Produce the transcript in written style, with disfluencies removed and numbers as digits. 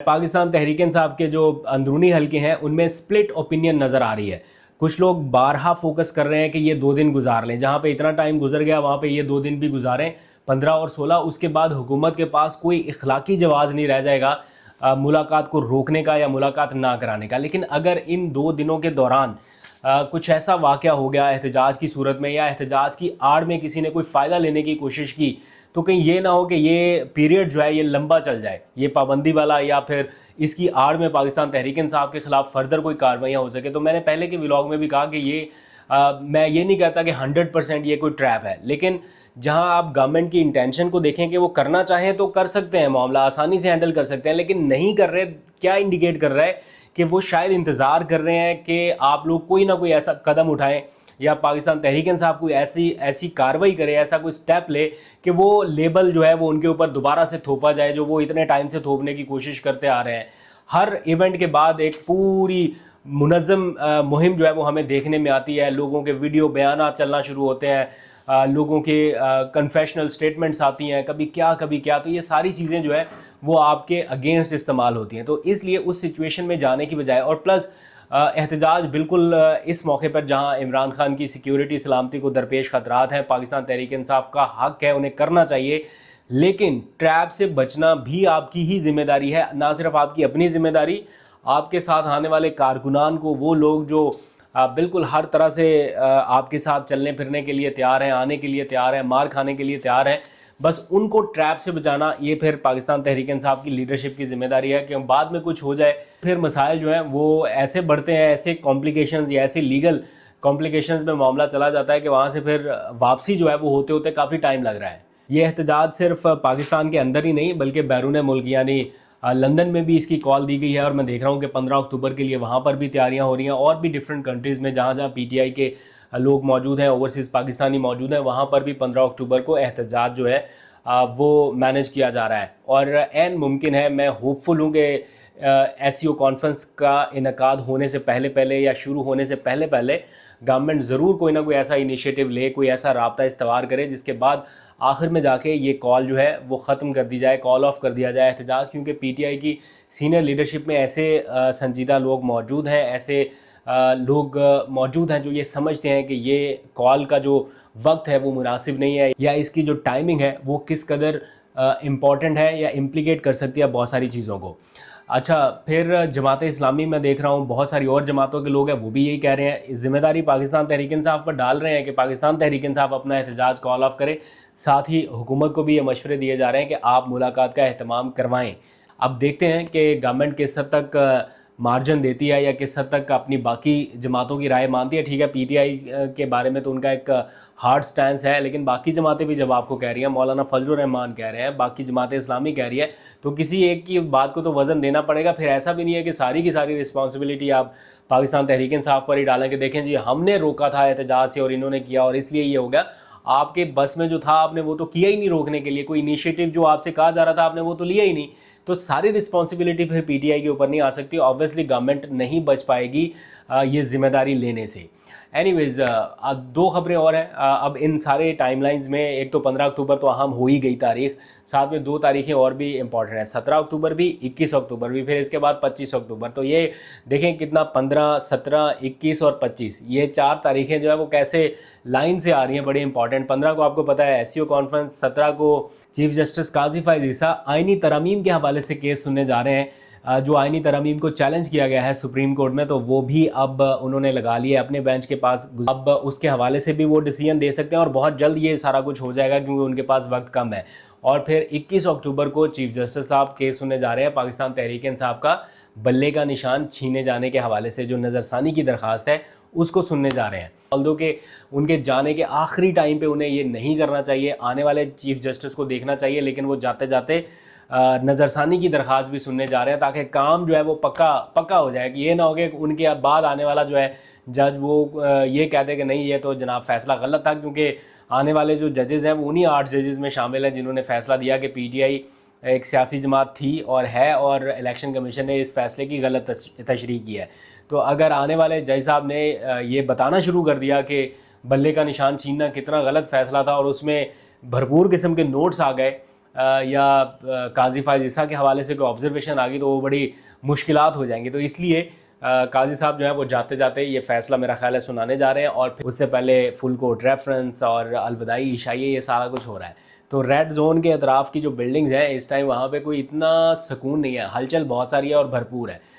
पाकिस्तान तहरीक इंसाफ के जो अंदरूनी हलके हैं उनमें स्प्लिट ओपिनियन नज़र आ रही है। कुछ लोग बारहा फोकस कर रहे हैं कि ये 2 दिन गुजार लें, जहाँ पे इतना टाइम गुजर गया वहाँ पे ये 2 दिन भी गुजारें, 15 और 16। उसके बाद हुकूमत के पास कोई इखलाकी जवाज़ नहीं रह जाएगा मुलाकात को रोकने का या मुलाकात ना कराने का। लेकिन अगर इन 2 दिनों के दौरान कुछ ऐसा वाक़या हो गया एहतजाज की सूरत में, या एहतजाज की आड़ में किसी ने कोई फ़ायदा लेने की कोशिश की, तो कहीं ये ना हो कि ये पीरियड जो है ये लंबा चल जाए, ये पाबंदी वाला, या फिर इसकी आड़ में पाकिस्तान तहरीक इंसाफ के ख़िलाफ़ फर्दर कोई कार्रवाइयाँ हो सके। तो मैंने पहले के व्लॉग में भी कहा कि ये मैं ये नहीं कहता कि 100% ये कोई ट्रैप है, लेकिन जहां आप गवर्नमेंट की इंटेंशन को देखें कि वो करना चाहें तो कर सकते हैं, मामला आसानी से हैंडल कर सकते हैं, लेकिन नहीं कर रहे। क्या इंडिकेट कर रहा है कि वो शायद इंतज़ार कर रहे हैं कि आप लोग कोई ना कोई ऐसा कदम उठाएं या पाकिस्तान तहरीक इंसाफ कोई ऐसी कार्रवाई करे, ऐसा कोई स्टेप ले कि वो लेबल जो है वो उनके ऊपर दोबारा से थोपा जाए, जो वो इतने टाइम से थोपने की कोशिश करते आ रहे हैं। हर इवेंट के बाद एक पूरी मुनज़्ज़म मुहिम जो है वो हमें देखने में आती है। लोगों के वीडियो बयान चलना शुरू होते हैं, लोगों के कन्फेशनल स्टेटमेंट्स आती हैं, कभी क्या। तो ये सारी चीज़ें जो है वो आपके अगेंस्ट इस्तेमाल होती हैं। तो इसलिए उस सिचुएशन में जाने की बजाय, और प्लस एहतजाज बिल्कुल इस मौके पर जहां इमरान खान की सिक्योरिटी सलामती को दरपेश खतरात हैं, पाकिस्तान तहरीक इंसाफ का हक है, उन्हें करना चाहिए। लेकिन ट्रैप से बचना भी आपकी ही जिम्मेदारी है, ना सिर्फ आपकी अपनी जिम्मेदारी, आपके साथ आने वाले कारकुनान को, वो लोग जो बिल्कुल हर तरह से आपके साथ चलने फिरने के लिए तैयार हैं, आने के लिए तैयार हैं, मार खाने के लिए तैयार हैं, बस उनको ट्रैप से बचाना ये फिर पाकिस्तान तहरीक इंसाफ की लीडरशिप की जिम्मेदारी है कि बाद में कुछ हो जाए फिर मसाइल जो हैं वो ऐसे बढ़ते हैं, ऐसे कॉम्प्लिकेशंस या ऐसे लीगल कॉम्प्लिकेशंस में मामला चला जाता है कि वहाँ से फिर वापसी जो है वो होते होते काफ़ी टाइम लग रहा है। ये एहतजाज सिर्फ पाकिस्तान के अंदर ही नहीं बल्कि बैरून मुल्क यानी लंदन में भी इसकी कॉल दी गई है, और मैं देख रहा हूँ कि 15 अक्टूबर के लिए वहाँ पर भी तैयारियाँ हो रही हैं, और भी डिफरेंट कंट्रीज़ में जहाँ जहाँ PTI के लोग मौजूद हैं, ओवरसीज़ पाकिस्तानी मौजूद हैं, वहाँ पर भी 15 अक्टूबर को एहतजाज जो है वो मैनेज किया जा रहा है। और एन मुमकिन है, मैं होपफुल हूँ कि SCO कॉन्फ्रेंस का इनकाद होने से पहले पहले या शुरू होने से पहले पहले गवर्नमेंट ज़रूर कोई ना कोई ऐसा इनिशिएटिव ले, कोई ऐसा राब्ता इस्तवार करे जिसके बाद आखिर में जाके ये कॉल जो है वो ख़त्म कर दी जाए, कॉल ऑफ कर दिया जाए एहतजाज। क्योंकि PTI की सीनियर लीडरशिप में ऐसे संजीदा लोग मौजूद हैं, ऐसे लोग मौजूद हैं जो ये समझते हैं कि ये कॉल का जो वक्त है वो मुनासिब नहीं है, या इसकी जो टाइमिंग है वो किस कदर इम्पॉर्टेंट है या इम्प्लीकेट कर सकती है बहुत सारी चीज़ों को। अच्छा, फिर जमात इस्लामी में देख रहा हूँ बहुत सारी और जमातों के लोग हैं, वो भी यही कह रहे हैं, जिम्मेदारी पाकिस्तान तहरीक इंसाफ पर डाल रहे हैं कि पाकिस्तान तहरीक इंसाफ अपना एहतजाज कॉल ऑफ करे। साथ ही हुकूमत को भी ये मशवरे दिए जा रहे हैं कि आप मुलाकात का एहतमाम करवाएं। अब देखते हैं कि गवर्नमेंट किस हद तक मार्जिन देती है या किस हद तक अपनी बाकी जमातों की राय मानती है। ठीक है, PTI के बारे में तो उनका एक हार्ड स्टैंस है, लेकिन बाकी जमातें भी जब आपको कह रही हैं, मौलाना फजलुर रहमान कह रहे हैं, बाकी जमात इस्लामी कह रही है, तो किसी एक की बात को तो वज़न देना पड़ेगा। फिर ऐसा भी नहीं है कि सारी की सारी रिस्पॉन्सिबिलिटी आप पाकिस्तान तहरीक इंसाफ पर ही डालें कि देखें जी हमने रोका था एहतजाज से और इन्होंने किया और इसलिए ये हो गया। आपके बस में जो था आपने वो तो किया ही नहीं रोकने के लिए, कोई इनिशिएटिव जो आपसे कहा जा रहा था आपने वो तो लिया ही नहीं, तो सारी रिस्पॉन्सिबिलिटी फिर PTI के ऊपर नहीं आ सकती। ऑब्वियसली गवर्नमेंट नहीं बच पाएगी ये जिम्मेदारी लेने से। एनीवेज, 2 खबरें और हैं अब इन सारे टाइमलाइंस में। एक तो 15 अक्टूबर तो अहम हो ही गई तारीख, साथ में 2 तारीखें और भी इंपॉर्टेंट हैं, 17 अक्टूबर भी, 21 अक्टूबर भी, फिर इसके बाद 25 अक्टूबर। तो ये देखें कितना 15, 17, 21 और 25, ये 4 तारीखें जो है वो कैसे लाइन से आ रही हैं, बड़ी इंपॉर्टेंट। 15 को आपको पता है SCO कॉन्फ्रेंस, 17 को चीफ जस्टिस काजी फाइज ईसा आइनी तरमीम के हवाले से केस सुनने जा रहे हैं। जो आइनी तरमीम को चैलेंज किया गया है सुप्रीम कोर्ट में, तो वो भी अब उन्होंने लगा लिया अपने बेंच के पास। अब उसके हवाले से भी वो डिसीजन दे सकते हैं और बहुत जल्द ये सारा कुछ हो जाएगा क्योंकि उनके पास वक्त कम है। और फिर 21 अक्टूबर को चीफ जस्टिस साहब केस सुनने जा रहे हैं पाकिस्तान तहरीक इंसाफ का बल्ले का निशान छीने जाने के हवाले से, जो नज़रसानी की दरख्वास्त है उसको सुनने जा रहे हैं। ऑल्दो के उनके जाने के आखिरी टाइम पे उन्हें ये नहीं करना चाहिए, आने वाले चीफ जस्टिस को देखना चाहिए, लेकिन वो जाते जाते नज़रसानी की दरख्वास्त भी सुनने जा रहे हैं ताकि काम जो है वो पक्का हो जाए। कि ये ना हो कि उनके बाद आने वाला जो है जज वो ये कहते कि नहीं ये तो जनाब फैसला गलत था, क्योंकि आने वाले जो जजेज़ हैं वो उन्हीं 8 जजेज़ में शामिल हैं जिन्होंने फैसला दिया कि PTI एक सियासी जमात थी और है, और इलेक्शन कमीशन ने इस फैसले की गलत तशरीह की है। तो अगर आने वाले जज साहब ने ये बताना शुरू कर दिया कि बल्ले का निशान छीनना कितना गलत फैसला था और उसमें भरपूर किस्म के नोट्स आ गए या काजी फायज ईसा के हवाले से कोई ऑब्जर्वेशन आ गई तो वो बड़ी मुश्किलात हो जाएंगी। तो इसलिए काजी साहब जो है वो जाते जाते ये फ़ैसला मेरा ख्याल है सुनाने जा रहे हैं, और फिर उससे पहले फुल कोर्ट रेफरेंस और अलविदाई इशाइये ये सारा कुछ हो रहा है। तो रेड जोन के अतराफ़ की जो बिल्डिंग्स हैं इस टाइम वहाँ पे कोई इतना सुकून नहीं है, हलचल बहुत सारी है और भरपूर है।